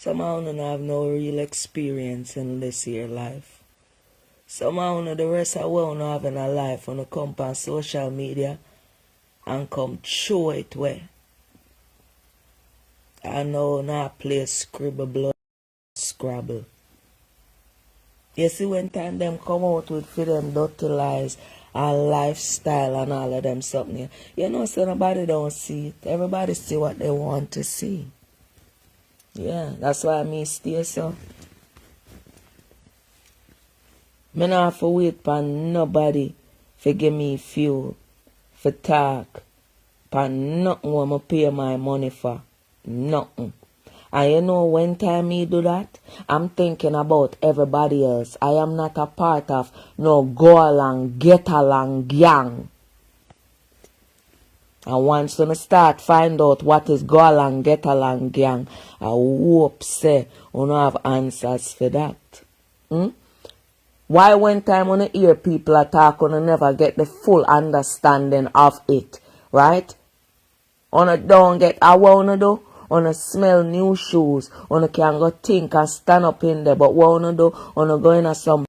Somehow don't have no real experience in this here life. Somehow the rest of what you have in a life when you come on social media and come show it where. I know not play scribble blood scrabble. You see when time them come out with for them dirty lies and lifestyle and all of them something. You know so nobody don't see it. Everybody see what they want to see. Yeah, that's why me stay so. Me not have to wait for nobody to give me fuel, for talk, for nothing when I pay my money for. Nothing. And you know when time me do that, I'm thinking about everybody else. I am not a part of no go along, get along gang. And once you start find out what is go along, get along gang, I hope say you don't have answers for that. Why when time when you hear people attack, you never get the full understanding of it, right? You don't get what you do. On smell new shoes, on can go think and stand up in there, but what on do, on go in some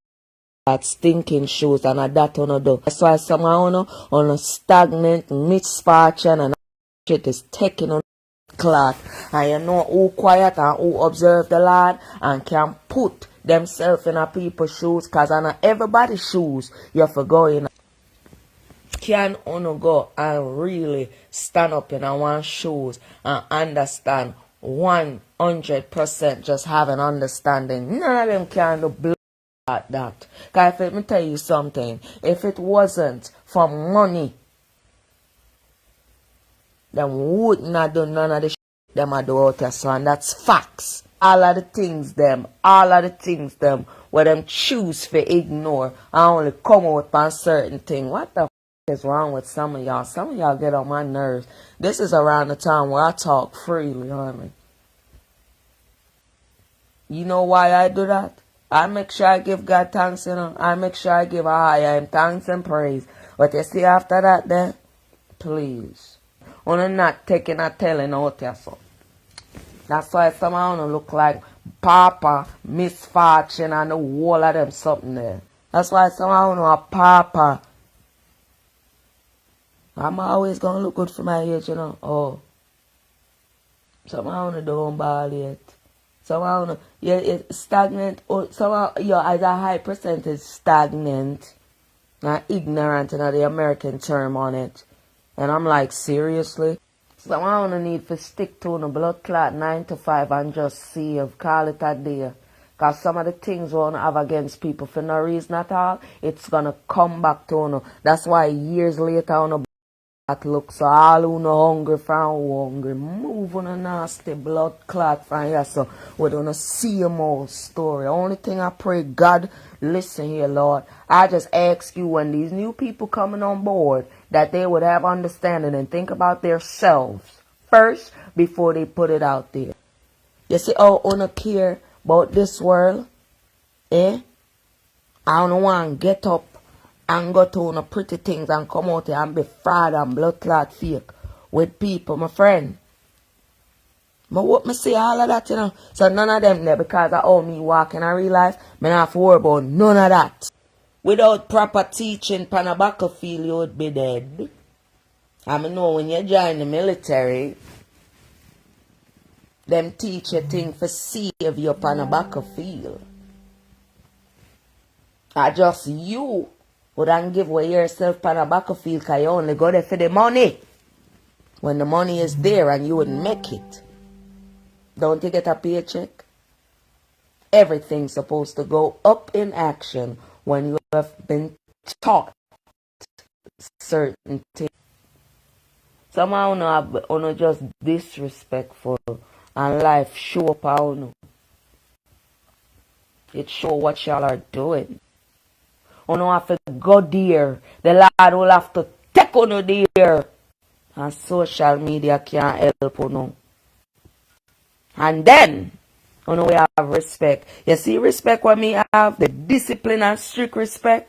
that stinking shoes and that on do. That's why somehow on stagnant misfortune and shit is taking on cloth. And you know who quiet and who observe the Lord and can put themselves in a people's shoes, cause on everybody's shoes you have to go in. Can only go and really stand up in one shoes and understand 100% just have an understanding. None of them can do blood like that. Because let me tell you something. If it wasn't for money, then we would not do none of the shit them I do out there. So, and that's facts. All of the things them where them choose to ignore and only come out on certain thing. What the is wrong with some of y'all? Some of y'all get on my nerves. This is around the time where I talk freely, honey. You know why I do that? I make sure I give God thanks, you know. I make sure I give him thanks and praise. But you see after that then, please. I'm not taking a telling out there, so. That's why somehow don't look like Papa, misfortune, and the whole of them something there. That's why somehow know a Papa. I'm always gonna look good for my age, you know. Oh. Somehow don't ball yet. Somehow yeah, it's stagnant. Or somehow as a high percentage stagnant. Not ignorant, you know, the American term on it. And I'm like, seriously? Somehow need to stick to the blood clot 9 to 5 and just see if call it a day. Because some of the things we want to have against people for no reason at all, it's gonna come back to you. That's why years later on that look so all who no hungry from who hungry. Move on a nasty blood clot from here so we don't see more story. Only thing I pray, God, listen here, Lord. I just ask you when these new people coming on board that they would have understanding and think about themselves first before they put it out there. You see, oh, I don't care about this world. I don't want to get up and go to no pretty things and come out here and be fraud and blood clot fake with people, my friend. But what me say all of that, you know. So none of them there because of how me walk in a real life, me not have to worry about none of that. Without proper teaching pan a battlefield, you would be dead. And I know when you join the military, them teach you things for save you pan a battlefield. I just you wouldn't give away yourself pan a battlefield because you only go there for the money. When the money is there and you wouldn't make it. Don't you get a paycheck? Everything's supposed to go up in action when you have been taught certain things. Somehow no just disrespectful and life show up how no. It show what y'all are doing. You don't have to go there. The Lord will have to take on you there. And social media can't help you now. And then, you know we have respect. You see respect what me have? The discipline and strict respect.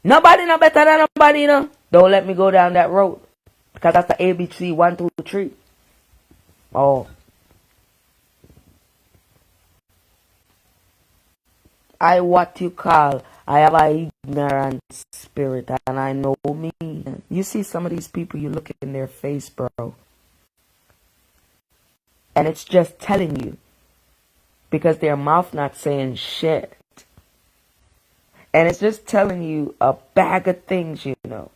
Nobody no better than nobody, you know. Don't let me go down that road. Because that's the ABC 1, 2, 3. Oh. what you call, I have a ignorant spirit, and I know me. You see some of these people, you look in their face, bro, and it's just telling you, because their mouth not saying shit. And it's just telling you a bag of things, you know.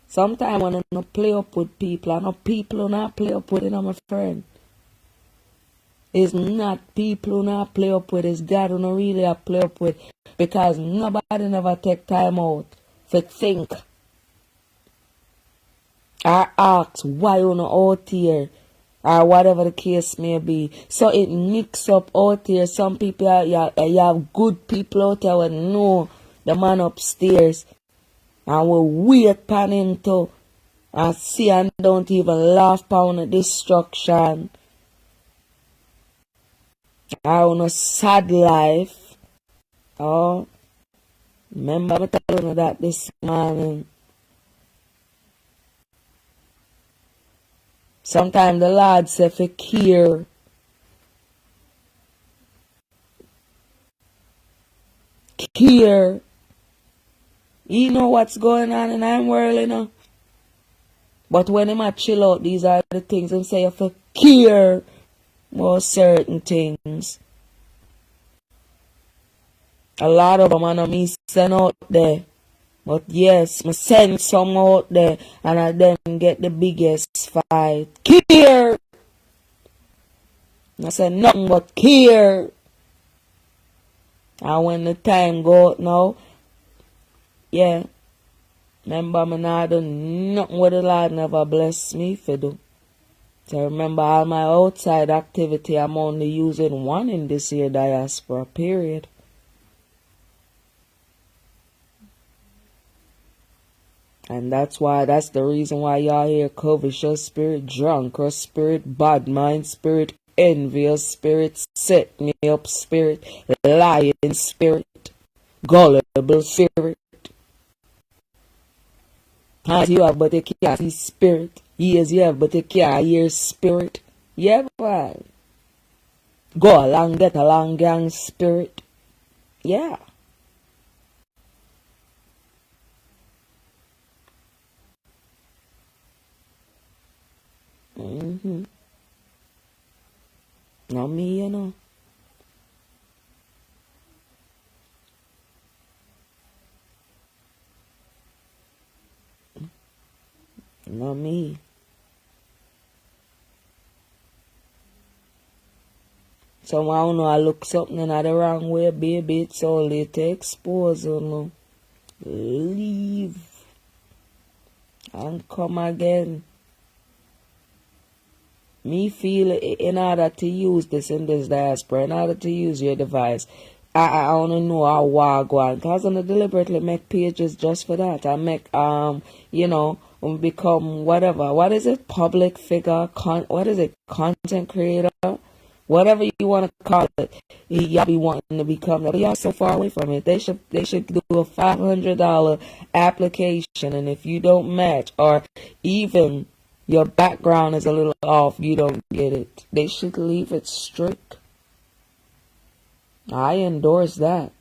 Sometimes when I don't play up with people, I know people who not play up with it, I'm a friend. It's not people who not play up with, it's God who not really have play up with. Because nobody never take time out to think. Or ask why you not out here. Or whatever the case may be. So it mix up out here. Some people, you have good people out there who know the man upstairs. And will wait upon him to. And see and don't even laugh upon the destruction. I on a sad life. Oh, remember me telling you that this morning. Sometimes the Lord say for care. Care. You know what's going on in our world, you know. But when him a chill out, these are the things him say for care more certain things. A lot of them I know me send out there. But yes, me send some out there and I them get the biggest fight. Care! I said nothing but care. And when the time go out now, yeah, remember me not do nothing what the Lord never bless me for do. So remember all my outside activity, I'm only using one in this year diaspora, period. And that's the reason why y'all hear covetous your spirit, drunk or spirit, bad mind spirit, envious spirit, set me up spirit, lying spirit, gullible spirit. Hands you have but you can't see spirit. Ears you have but you can't hear spirit. Yeah, boy. Go along, get along, gang spirit. Yeah. Not me, you know. Not me. So I don't know, I look something in the wrong way, baby. It's only to expose, you know. Leave. And come again. Me feel in order to use this in this diaspora, in order to use your device, I want to know how wagwan, because I deliberately make pages just for that. I make, you know, become whatever. What is it? Public figure, what is it? Content creator? Whatever you want to call it. Y'all be wanting to become that. But y'all so far away from it. They should do a $500 application, and if you don't match, or even your background is a little off, you don't get it. They should leave it strict. I endorse that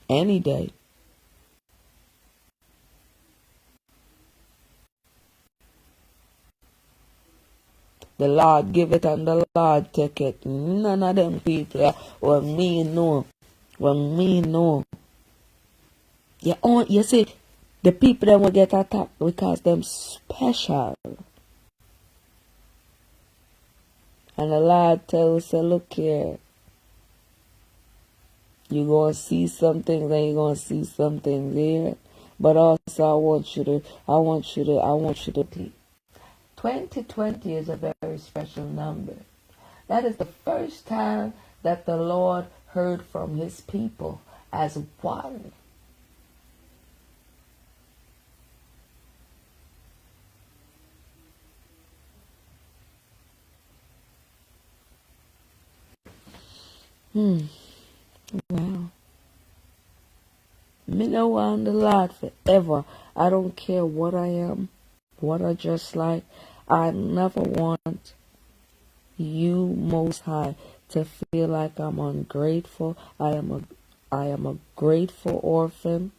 any day. The Lord give it and the Lord take it. None of them people when me know. When me know. You see, the people that will get attacked because them special. And the Lord tells us, look here. You're going to see some things and you're going to see some things here. But also I want you to think. 2020 is a very special number. That is the first time that the Lord heard from his people as one. Wow. Me no want the Lord forever. I don't care what I am, what I just like. I never want you, Most High, to feel like I'm ungrateful. I am I am a grateful orphan.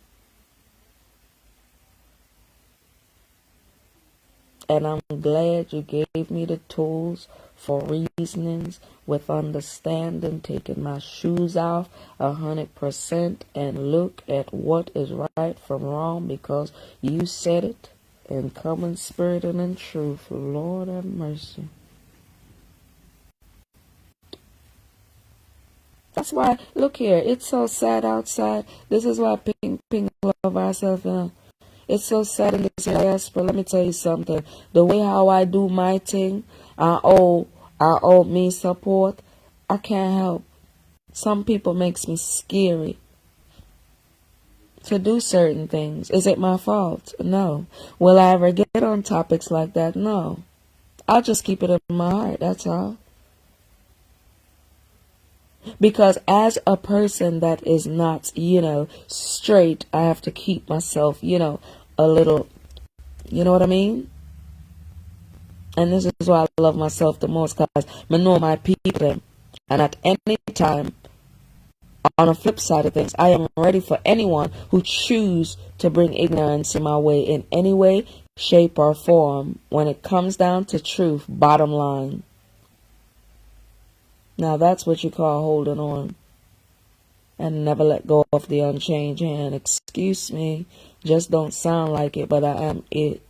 And I'm glad you gave me the tools for reasonings with understanding, taking my shoes off 100% and look at what is right from wrong because you said it in common spirit and in truth. Lord have mercy. That's why, look here, it's so sad outside. This is why ping love ourselves now. It's so sad in this diaspora. Let me tell you something. The way how I do my thing, I owe me support. I can't help. Some people makes me scary to do certain things. Is it my fault? No. Will I ever get on topics like that? No. I'll just keep it in my heart. That's all. Because as a person that is not, straight, I have to keep myself, a little, you know what I mean? And this is why I love myself the most, because I know my people. And at any time, on the flip side of things, I am ready for anyone who choose to bring ignorance in my way in any way, shape, or form when it comes down to truth, bottom line. Now that's what you call holding on. And never let go of the unchanged hand. Excuse me, just don't sound like it, but I am it.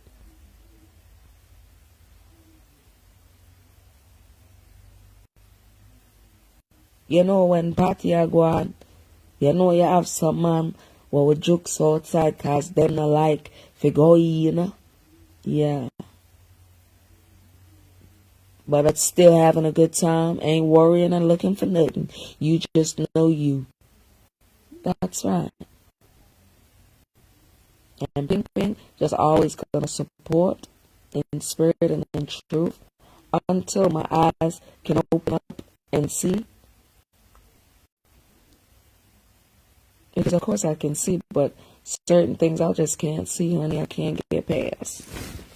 You know when party are going, you know you have some man who would jokes outside cause them not like fi go in. Yeah. But it's still having a good time, ain't worrying and looking for nothing. You just know you. That's right. And Ping just always gonna support in spirit and in truth until my eyes can open up and see. Because of course I can see, but certain things I just can't see, honey. I can't get past.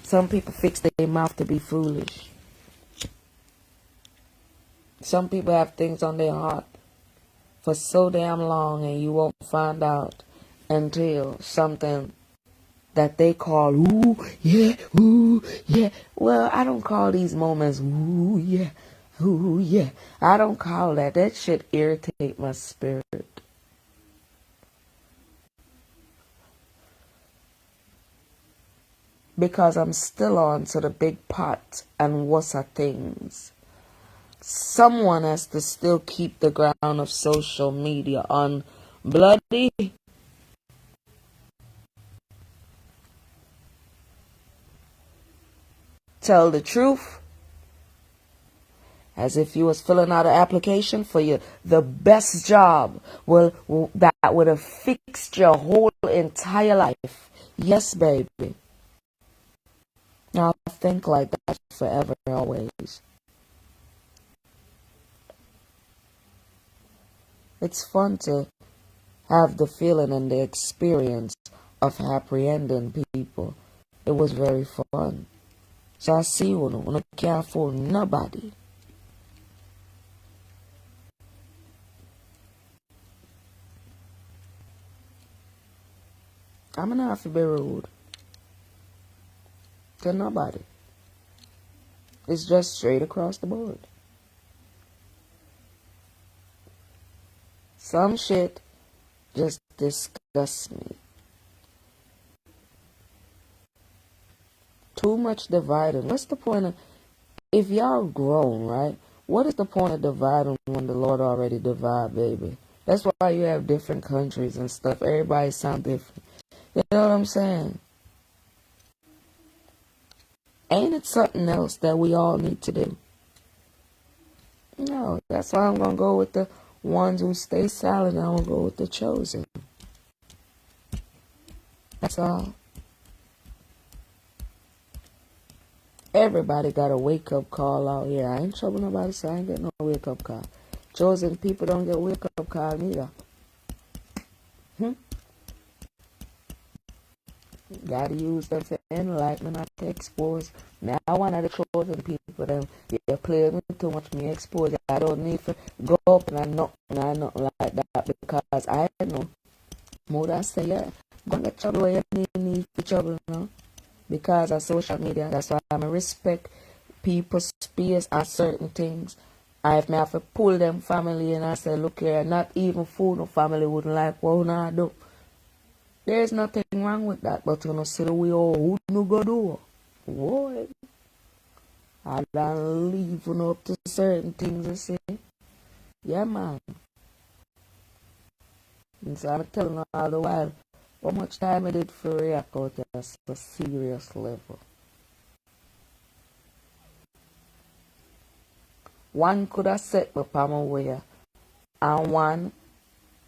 Some people fix their mouth to be foolish. Some people have things on their heart for so damn long and you won't find out until something that they call ooh yeah. Well, I don't call these moments ooh yeah. I don't call that. That shit irritate my spirit. Because I'm still on to the big pot and what's are things. Someone has to still keep the ground of social media on bloody. Tell the truth. As if you was filling out an application for the best job that would have fixed your whole entire life. Yes, baby. Now I think like that forever, always. It's fun to have the feeling and the experience of apprehending people. It was very fun. So I see you don't care for nobody. I'm gonna have to be rude to nobody. It's just straight across the board. Some shit just disgusts me. Too much dividing. What's the point of, if y'all grown, right? What is the point of dividing when the Lord already divided, baby? That's why you have different countries and stuff. Everybody sound different. You know what I'm saying? Ain't it something else that we all need to do? No, that's why I'm going to go with the ones who stay silent. I'm going to go with the chosen. That's all. Everybody got a wake-up call out here. I ain't trouble nobody, so I ain't get no wake-up call. Chosen people don't get wake-up call neither. Gotta use them for like me not to expose. Now one of the chosen people them they play me too much me expose. I don't need to go up and nothing like that because I know more than say yeah, go get trouble where you need for trouble now. Because of social media. That's why I respect people's space and certain things. I have to pull them family and I say, look here, not even food no family wouldn't like what I do. There's nothing wrong with that, but you know, see the way who no go do. Boy, I don't leave up to certain things I say. Yeah, man. And so I'm telling you all the while how much time I did for react out at a serious level. One could have set me on my way and one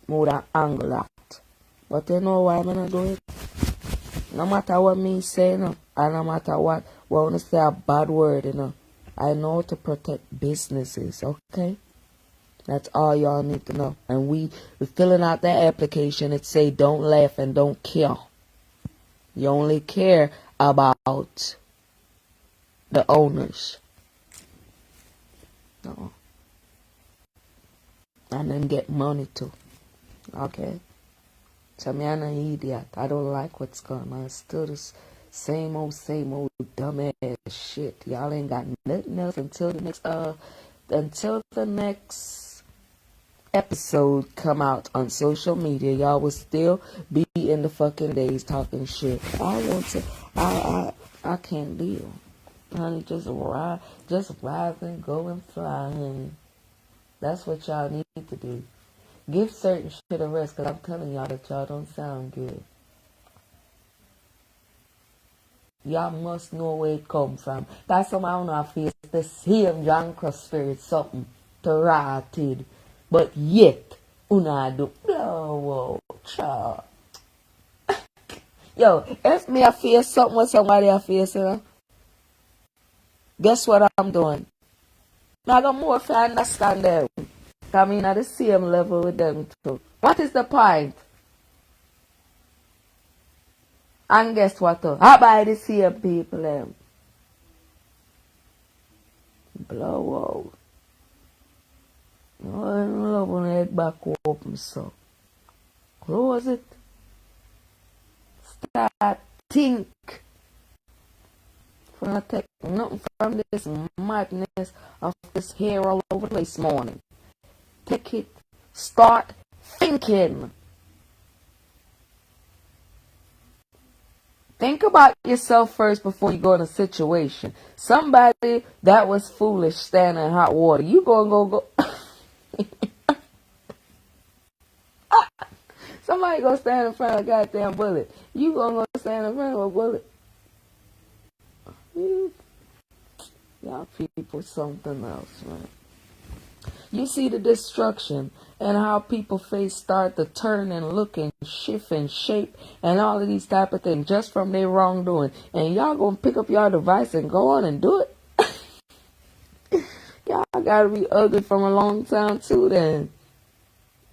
would have angle that. But you know why I'm not do it? No matter what me say, and no matter what when I say a bad word, I know to protect businesses, okay? That's all y'all need to know. And we're filling out that application, it say don't laugh and don't kill. You only care about the owners. No. And then get money too. Okay? So me I'm an idiot. I don't like what's going on. It's still this same old dumbass shit. Y'all ain't got nothing else until the next episode come out on social media. Y'all will still be in the fucking days talking shit. I can't deal. Honey, just rise and go and fly, honey. That's what y'all need to do. Give certain shit a rest, because I'm telling y'all that y'all don't sound good. Y'all must know where it come from. That's some I don't know if it's the same John Cross spirit, something to rotted. But yet, una do blow child. Yo, if me I face something with somebody I face, guess what I'm doing? I got more to understand them. I mean, at the same level with them too. What is the point? And guess what? I buy the same people them. Blow out. No, I don't love when I head back open, so. Close it. Start think. For not take nothing from this madness of this hair all over the place morning. Take it. Start thinking. Think about yourself first before you go in a situation. Somebody that was foolish standing in hot water. You gonna go. Somebody gonna stand in front of a goddamn bullet. You gonna go stand in front of a bullet. Y'all people something else, man. You see the destruction and how people face start to turn and look and shift and shape and all of these type of things just from their wrongdoing. And y'all gonna pick up your device and go on and do it? Y'all gotta be ugly from a long time too then.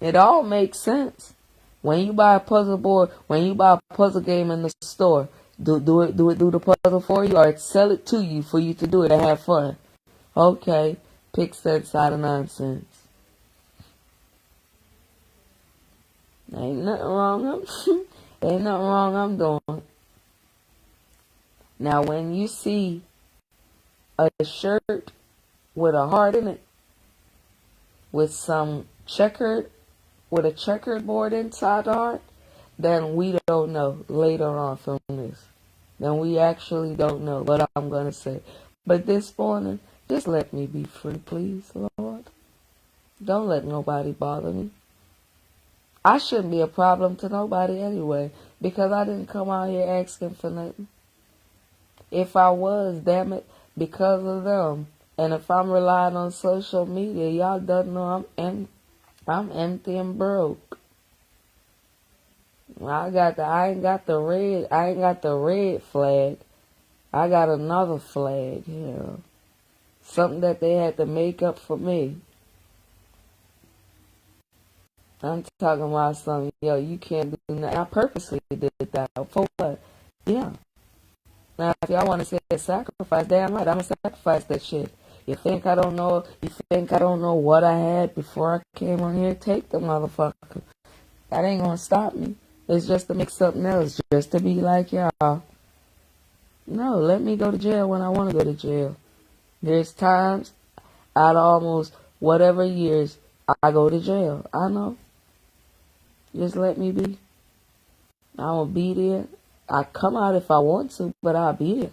It all makes sense. When you buy a puzzle board, when you buy a puzzle game in the store, do the puzzle for you or sell it to you for you to do it and have fun. Okay. Pick that side of nonsense. Ain't nothing wrong. Ain't nothing wrong I'm doing. Now when you see a shirt with a heart in it, with a checkered board inside the heart, then we don't know later on from this. Then we actually don't know what I'm gonna say. But this morning, just let me be free, please, Lord. Don't let nobody bother me. I shouldn't be a problem to nobody anyway, because I didn't come out here asking for nothing. If I was, damn it, because of them. And if I'm relying on social media, y'all don't know I'm empty and broke. I ain't got the red flag. I got another flag here. Something that they had to make up for me. I'm talking about something, you can't do that. I purposely did that. For what? Yeah. Now, if y'all want to say sacrifice, damn right, I'm going to sacrifice that shit. You think I don't know? You think I don't know what I had before I came on here? Take the motherfucker. That ain't going to stop me. It's just to make something else, just to be like y'all. No, let me go to jail when I want to go to jail. There's times out of almost whatever years I go to jail. I know. Just let me be. I will be there. I come out if I want to, but I'll be there.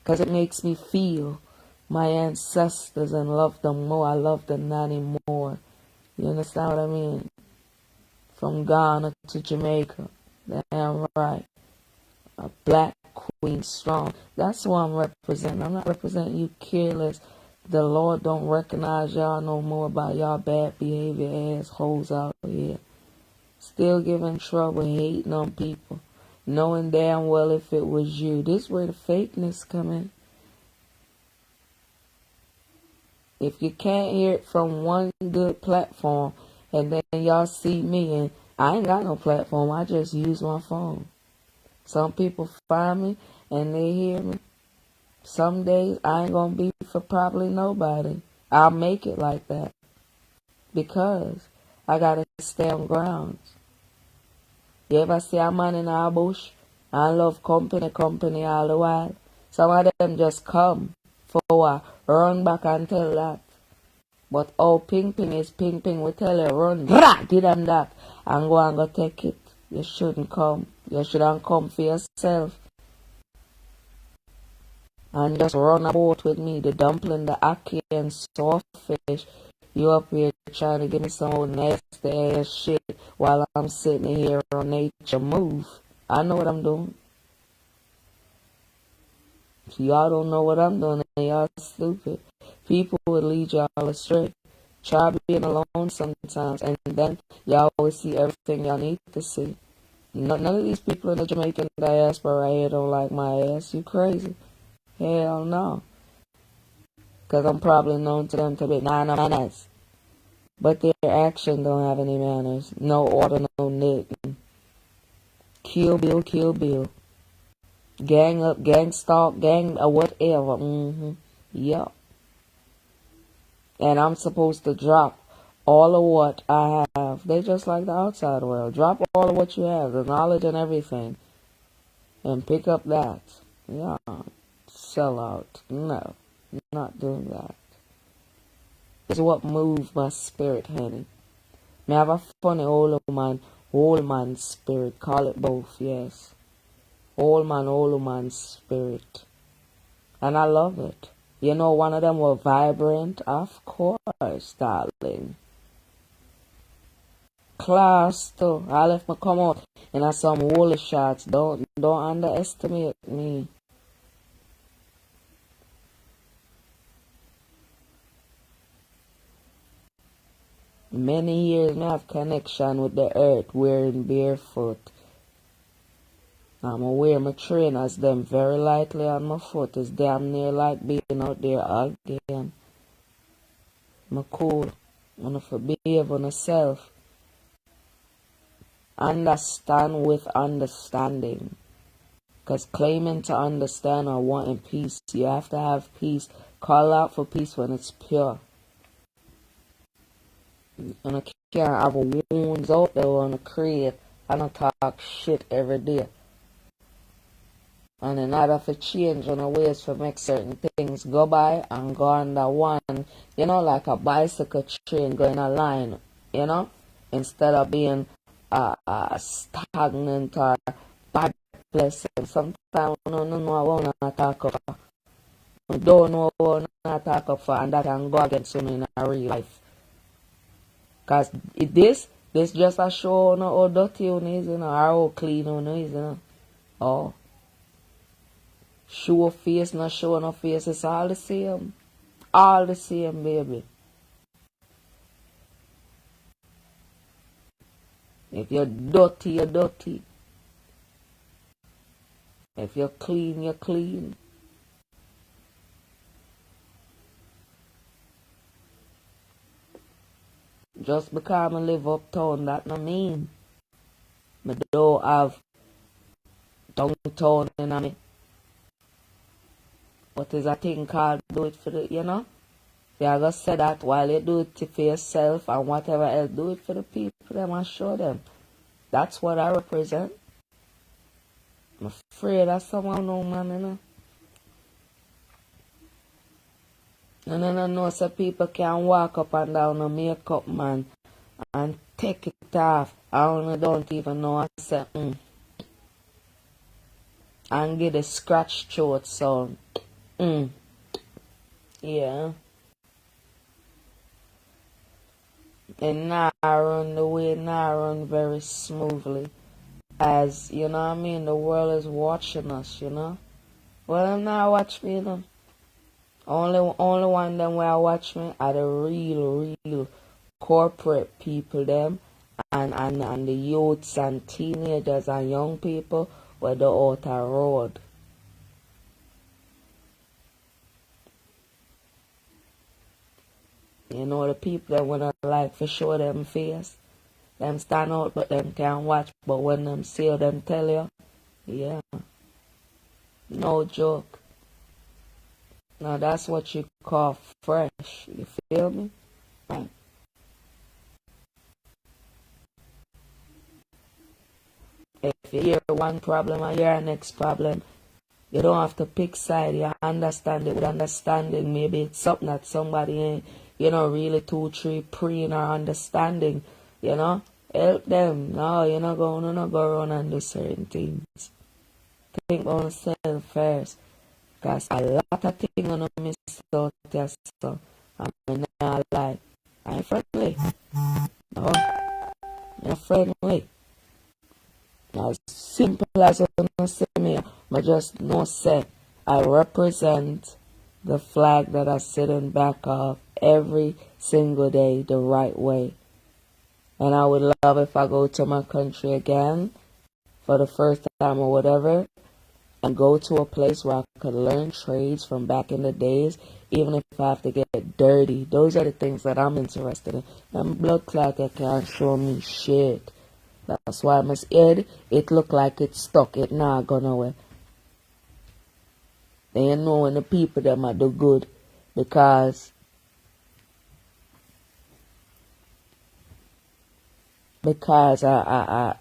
Because it makes me feel my ancestors and love them more. I love the nanny more. You understand what I mean? From Ghana to Jamaica. Damn right. A black queen strong. That's who I'm representing. I'm not representing you careless. The Lord don't recognize y'all no more by y'all bad behavior assholes out here. Still giving trouble, hating on people. Knowing damn well if it was you. This is where the fakeness come in. If you can't hear it from one good platform, and then y'all see me, and I ain't got no platform, I just use my phone. Some people find me, and they hear me. Some days, I ain't gonna be for probably nobody. I'll make it like that. Because I gotta stay on grounds. You ever see a man in a bush and love company all the while? Some of them just come for a run back and tell that. But ping is ping, we tell you run, did them that, and go take it. You shouldn't come. You shouldn't come for yourself. And just run a boat with me, the dumpling, the ackee, and saltfish. You up here trying to give me some old nasty ass shit while I'm sitting here on nature move. I know what I'm doing. If y'all don't know what I'm doing, then y'all stupid. People will lead y'all astray. Try being alone sometimes, and then y'all always see everything y'all need to see. None of these people in the Jamaican diaspora right here don't like my ass. You crazy? Hell no. Because I'm probably known to them to be no manners. But their action don't have any manners. No order, no nothing. Kill Bill. Gang up, gang stalk, gang whatever. Yep. And I'm supposed to drop all of what I have. They just like the outside world. Drop all of what you have, the knowledge and everything. And pick up that. Yeah. Sell out. No. Not doing that. It's what moves my spirit, honey. Me have a funny old man spirit. Call it both, yes. Old man spirit. And I love it. You know, one of them were vibrant. Of course, darling. Class too. I left me come out and I some holy shots. Don't underestimate me. Many years I have connection with the earth wearing barefoot. I'm wear my trainers them very lightly on my foot. It's damn near like being out there again. I'm cool. I'm behave on myself. Understand with understanding. Because claiming to understand or wanting peace, you have to have peace. Call out for peace when it's pure. And I can't have wounds out there on the create. I don't talk shit every day. And in order to change on the ways to make certain things go by and go under one, you know, like a bicycle train going a line, you know, instead of being stagnant or bad blessing. Sometimes I don't know what I want to talk about. I don't know what I want to talk about, and that can go against you in a real life. Because this just a show how dirty you is, you know, or how clean you is, you know. Oh. Show face, not show no face, it's all the same. All the same, baby. If you're dirty, you're dirty. If you're clean, you're clean. Just because I live uptown, that no mean I don't have downtown in me. But it's a thing called do it for the, you know? You are going to say that while you do it for yourself and whatever else, do it for the people, them and show them. That's what I represent. I'm afraid of someone, no man, you know. And then I know some people can walk up and down a makeup man and take it off. I don't even know. I say, and get the scratch throat sound. Yeah. And now run the way, now run very smoothly. As, you know what I mean, the world is watching us, you know. Well, them not watch me, you know. Only one them where watch me are the real corporate people them and the youths and teenagers and young people where the outer road. You know the people that wanna like for show them face. Them stand out but them can't watch, but when them see you, them tell you, yeah. No joke. Now that's what you call fresh. You feel me? Right. If you hear one problem and hear next problem, you don't have to pick side. You understand it with understanding. Maybe it's something that somebody ain't, really 2-3 preen or understanding. Help them. No, you're not going to go around and do certain things. Think on yourself first. Because a lot of things on miss out there, so I'm not like, I'm friendly. No, I'm friendly. As simple as you see me, I just know say I represent the flag that I sit in back of every single day the right way. And I would love if I go to my country again for the first time or whatever, and go to a place where I could learn trades from back in the days, even if I have to get dirty. Those are the things that I'm interested in. And blood clot that can't show me shit. That's why my head, it look like it's stuck. It not gone nowhere. Then you know when the people them are do good, because I